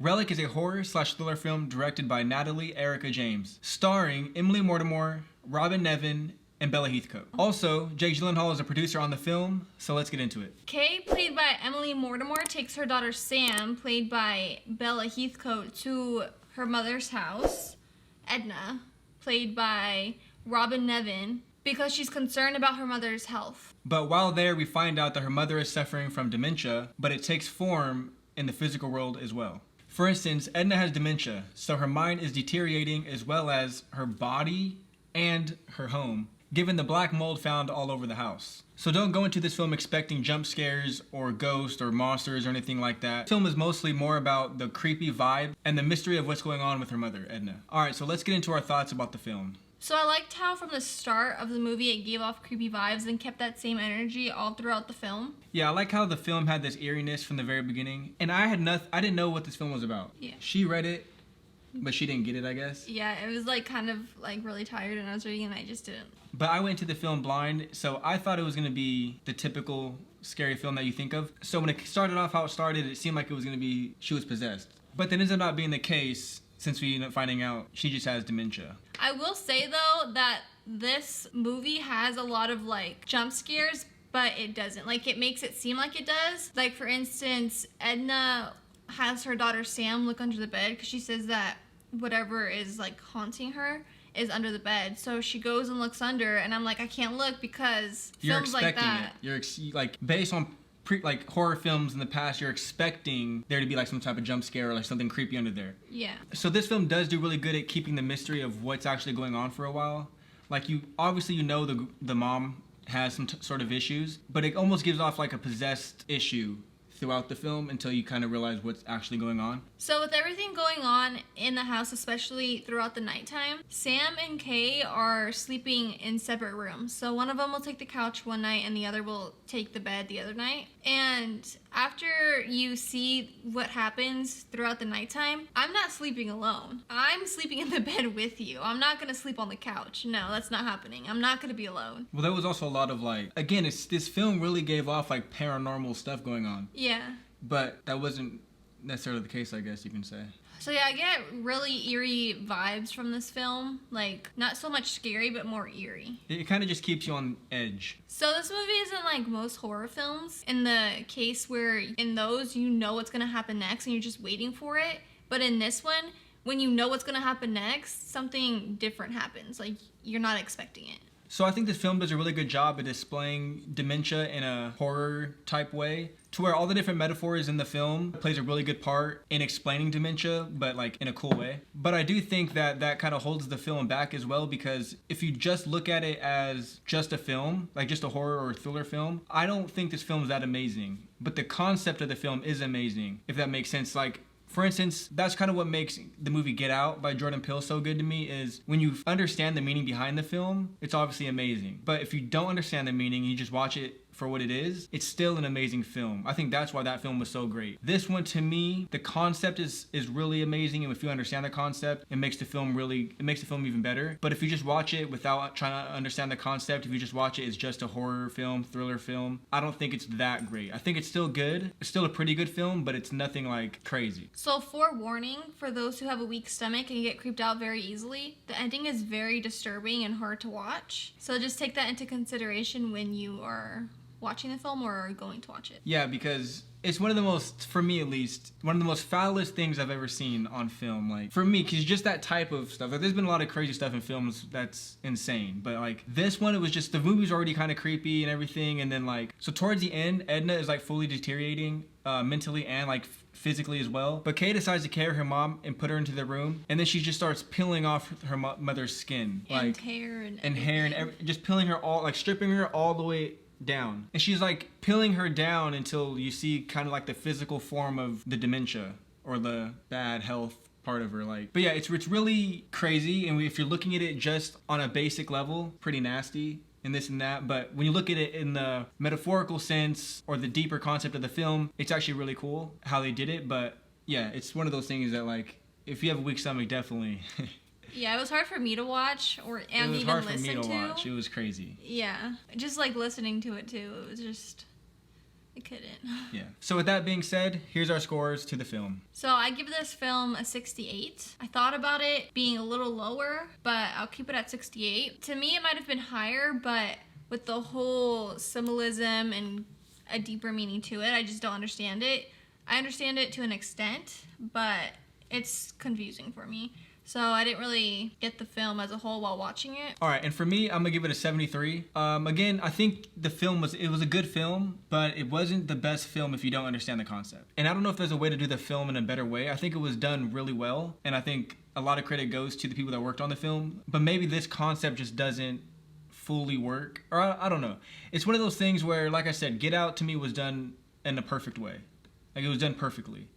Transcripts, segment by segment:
Relic is a horror/thriller film directed by Natalie Erica James, starring Emily Mortimer, Robin Nevin, and Bella Heathcote. Also, Jake Gyllenhaal is a producer on the film, so let's get into it. Kay, played by Emily Mortimer, takes her daughter Sam, played by Bella Heathcote, to her mother's house, Edna, played by Robin Nevin, because she's concerned about her mother's health. But while there, we find out that her mother is suffering from dementia, but it takes form in the physical world as well. For instance, Edna has dementia, so her mind is deteriorating as well as her body and her home, given the black mold found all over the house. So don't go into this film expecting jump scares or ghosts or monsters or anything like that. The film is mostly more about the creepy vibe and the mystery of what's going on with her mother, Edna. Alright, so let's get into our thoughts about the film. So I liked how from the start of the movie it gave off creepy vibes and kept that same energy all throughout the film. Yeah, I like how the film had this eeriness from the very beginning. And I didn't know what this film was about. Yeah. She read it, but she didn't get it, I guess. Yeah, it was like kind of like really tired and I was reading and I just didn't. But I went to the film blind, so I thought it was going to be the typical scary film that you think of. So when it started off how it started, it seemed like it was going to be she was possessed. But that ends up not being the case, since we end up finding out she just has dementia. I will say though that this movie has a lot of like jump scares, but it doesn't. Like it makes it seem like it does. Like for instance, Edna has her daughter Sam look under the bed because she says that whatever is like haunting her is under the bed. So she goes and looks under, and I'm like, I can't look because films like that. You're like based on horror films in the past, you're expecting there to be like some type of jump scare or like something creepy under there. Yeah. So this film does do really good at keeping the mystery of what's actually going on for a while. Like you know the mom has some sort of issues, but it almost gives off like a possessed issue throughout the film until you kind of realize what's actually going on. So with everything going on in the house, especially throughout the nighttime, Sam and Kay are sleeping in separate rooms. So one of them will take the couch one night and the other will take the bed the other night. And after you see what happens throughout the nighttime, I'm not sleeping alone. I'm sleeping in the bed with you. I'm not gonna sleep on the couch. No, that's not happening. I'm not gonna be alone. Well, there was also a lot of like, again, this film really gave off like paranormal stuff going on. Yeah. But that wasn't necessarily the case, I guess you can say. So yeah, I get really eerie vibes from this film. Like, not so much scary, but more eerie. It kind of just keeps you on edge. So this movie isn't like most horror films in the case where in those you know what's gonna happen next and you're just waiting for it. But in this one, when you know what's gonna happen next, something different happens. Like, you're not expecting it. So I think this film does a really good job at displaying dementia in a horror type way, to where all the different metaphors in the film plays a really good part in explaining dementia, but like in a cool way. But I do think that kind of holds the film back as well, because if you just look at it as just a film, like just a horror or thriller film, I don't think this film is that amazing. But the concept of the film is amazing, if that makes sense. Like, for instance, that's kind of what makes the movie Get Out by Jordan Peele so good to me, is when you understand the meaning behind the film, it's obviously amazing. But if you don't understand the meaning, you just watch it for what it is, it's still an amazing film. I think that's why that film was so great. This one, to me, the concept is really amazing, and if you understand the concept, it makes the film even better. But if you just watch it without trying to understand the concept, if you just watch it as just a horror film, thriller film, I don't think it's that great. I think it's still good. It's still a pretty good film, but it's nothing like crazy. So forewarning for those who have a weak stomach and get creeped out very easily, the ending is very disturbing and hard to watch. So just take that into consideration when you are watching the film or going to watch it. Yeah, because it's one of the most, for me at least, one of the most foulest things I've ever seen on film. Like, for me, because just that type of stuff. Like, there's been a lot of crazy stuff in films that's insane. But, like, this one, it was just, the movie's already kind of creepy and everything. And then, like, so towards the end, Edna is, like, fully deteriorating mentally and, like, physically as well. But Kay decides to carry her mom and put her into the room. And then she just starts peeling off her mother's skin. And hair and hair and just peeling her all, like, stripping her all the way down. And she's like peeling her down until you see kind of like the physical form of the dementia or the bad health part of her. Like, but yeah, it's really crazy. And if you're looking at it just on a basic level, pretty nasty and this and that. But when you look at it in the metaphorical sense or the deeper concept of the film, it's actually really cool how they did it. But yeah, it's one of those things that, like, if you have a weak stomach, definitely. Yeah, it was hard for me to watch and even listen to. It was hard for me to watch. It was crazy. Yeah, just like listening to it too. It couldn't. Yeah. So with that being said, here's our scores to the film. So I give this film a 68. I thought about it being a little lower, but I'll keep it at 68. To me, it might have been higher, but with the whole symbolism and a deeper meaning to it, I just don't understand it. I understand it to an extent, but it's confusing for me. So I didn't really get the film as a whole while watching it. All right, and for me, I'm gonna give it a 73. Again, I think the film was a good film, but it wasn't the best film if you don't understand the concept. And I don't know if there's a way to do the film in a better way. I think it was done really well, and I think a lot of credit goes to the people that worked on the film. But maybe this concept just doesn't fully work, or I don't know. It's one of those things where, like I said, Get Out to me was done in a perfect way. Like, it was done perfectly.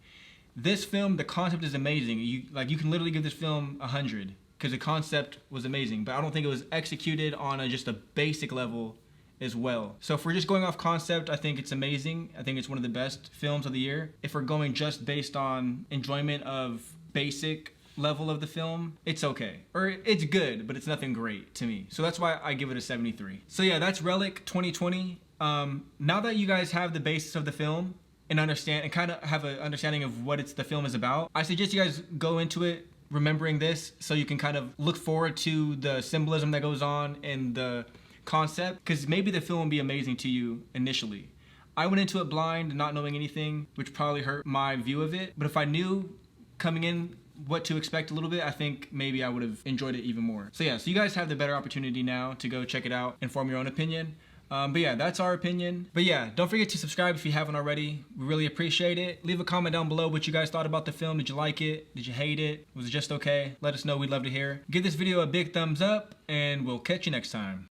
This film, the concept is amazing. You can literally give this film 100 because the concept was amazing, but I don't think it was executed on just a basic level as well. So if we're just going off concept, I think it's amazing. I think it's one of the best films of the year. If we're going just based on enjoyment of basic level of the film, it's okay. Or it's good, but it's nothing great to me. So that's why I give it a 73. So yeah, that's Relic 2020. Now that you guys have the basis of the film, and understand and kind of have an understanding of what the film is about, I suggest you guys go into it remembering this so you can kind of look forward to the symbolism that goes on and the concept, because maybe the film will be amazing to you initially. I went into it blind, not knowing anything, which probably hurt my view of it, but if I knew coming in what to expect a little bit, I think maybe I would have enjoyed it even more. So yeah, so you guys have the better opportunity now to go check it out and form your own opinion. But yeah, that's our opinion. But yeah, don't forget to subscribe if you haven't already. We really appreciate it. Leave a comment down below what you guys thought about the film. Did you like it? Did you hate it? Was it just okay? Let us know. We'd love to hear. Give this video a big thumbs up, and we'll catch you next time.